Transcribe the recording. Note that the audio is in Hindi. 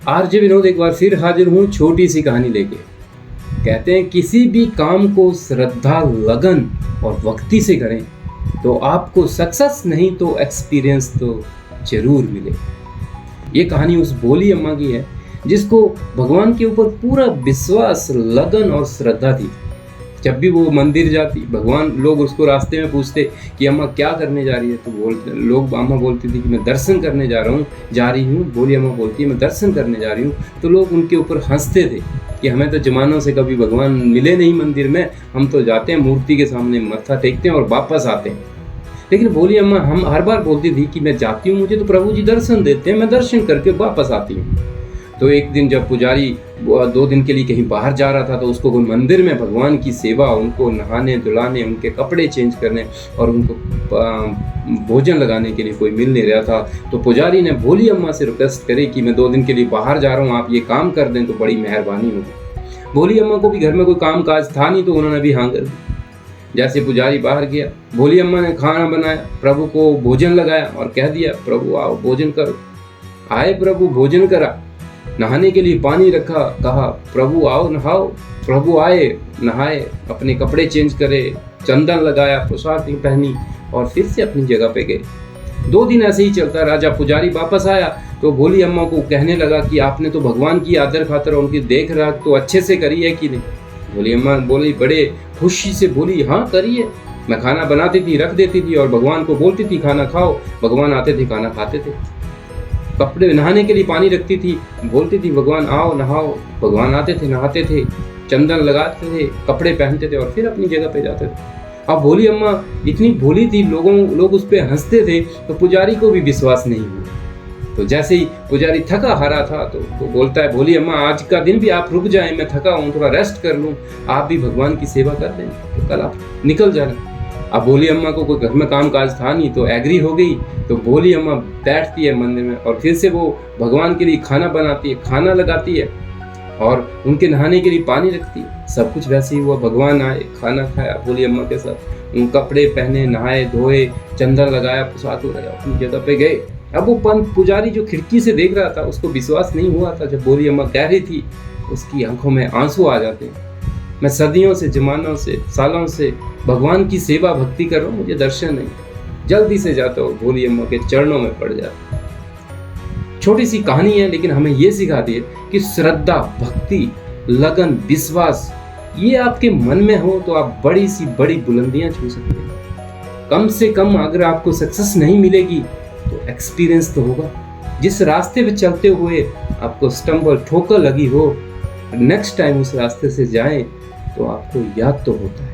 आरजे विनोद एक बार फिर हाजिर हूँ छोटी सी कहानी लेके। कहते हैं किसी भी काम को श्रद्धा, लगन और भक्ति से करें तो आपको सक्सेस नहीं तो एक्सपीरियंस तो जरूर मिले। ये कहानी उस भोली अम्मा की है जिसको भगवान के ऊपर पूरा विश्वास, लगन और श्रद्धा थी। जब भी वो मंदिर जाती, भगवान लोग उसको रास्ते में पूछते कि अम्मा क्या करने जा रही है, तो अम्मा बोलती थी कि मैं दर्शन करने जा रही हूँ। भोली अम्मा बोलती है मैं दर्शन करने जा रही हूँ। तो लोग उनके ऊपर हंसते थे कि हमें तो जमानों से कभी भगवान मिले नहीं मंदिर में, हम तो जाते हैं मूर्ति के सामने मत्था टेकते हैं और वापस आते हैं। लेकिन भोली अम्मा हम हर बार बोलती थी कि मैं जाती हूँ, मुझे तो प्रभु जी दर्शन देते हैं, मैं दर्शन करके वापस आती हूँ। तो एक दिन जब पुजारी 2 दिन के लिए कहीं बाहर जा रहा था तो उसको कोई मंदिर में भगवान की सेवा, उनको नहाने धुलाने, उनके कपड़े चेंज करने और उनको भोजन लगाने के लिए कोई मिल नहीं रहा था। तो पुजारी ने भोली अम्मा से रिक्वेस्ट करी कि मैं 2 दिन के लिए बाहर जा रहा हूँ, आप ये काम कर दें तो बड़ी मेहरबानी होगी। भोली अम्मा को भी घर में कोई काम काज था नहीं तो उन्होंने भी हाँ कर दी। जैसे पुजारी बाहर गया, भोली अम्मा ने खाना बनाया, प्रभु को भोजन लगाया और कह दिया प्रभु आओ भोजन करो। आए प्रभु, भोजन करा, नहाने के लिए पानी रखा, कहा प्रभु आओ नहाओ। प्रभु आए, नहाए, अपने कपड़े चेंज करे, चंदन लगाया, पोशाक पहनी और फिर से अपनी जगह पे गए। 2 दिन ऐसे ही चलता रहा। जब पुजारी वापस आया तो भोली अम्मा को कहने लगा कि आपने तो भगवान की आदर खातर उनकी देख रेख तो अच्छे से करी है कि नहीं। भोली अम्मा बोली, बड़े खुशी से बोली हाँ करिए, मैं खाना बनाती थी, रख देती थी और भगवान को बोलती थी खाना खाओ, भगवान आते थे खाना खाते थे। कपड़े नहाने के लिए पानी रखती थी, बोलती थी भगवान आओ नहाओ, भगवान आते थे, नहाते थे, चंदन लगाते थे, कपड़े पहनते थे और फिर अपनी जगह पे जाते थे। अब भोली अम्मा इतनी भोली थी, लोग उस पर हंसते थे तो पुजारी को भी विश्वास नहीं हुआ। तो जैसे ही पुजारी थका हारा था तो बोलता है भोली अम्मा आज का दिन भी आप रुक जाएं, मैं थका हूँ, थोड़ा रेस्ट कर लूँ, आप भी भगवान की सेवा कर दें तो कल आप निकल जाना। अब भोली अम्मा को कोई घर में काम काज था नहीं तो एग्री हो गई। तो भोली अम्मा बैठती है मंदिर में और फिर से वो भगवान के लिए खाना बनाती है, खाना लगाती है और उनके नहाने के लिए पानी रखती है। सब कुछ वैसे ही हुआ। भगवान आए, खाना खाया भोली अम्मा के साथ, उन कपड़े पहने, नहाए धोए, चंदन लगाया, पोशाक लगाया, अपनी जगह पे गए। अब वो पुजारी जो खिड़की से देख रहा था उसको विश्वास नहीं हुआ था। जब भोली अम्मा कह रही थी उसकी आंखों में आंसू आ जाते हैं। मैं सदियों से, जमानों से, सालों से भगवान की सेवा भक्ति कर रहा हूँ, मुझे दर्शन नहीं। जल्दी से जाता हूँ, भोली अम्मा के चरणों में पड़ जाता। छोटी सी कहानी है लेकिन हमें ये सिखाती है कि श्रद्धा, भक्ति, लगन, विश्वास ये आपके मन में हो तो आप बड़ी सी बड़ी बुलंदियां छू सकते हैं। कम से कम अगर आपको सक्सेस नहीं मिलेगी तो एक्सपीरियंस तो होगा। जिस रास्ते पे चलते हुए आपको स्टम्बल, ठोकर लगी हो, नेक्स्ट टाइम उस रास्ते से जाएं तो आपको याद तो होता है।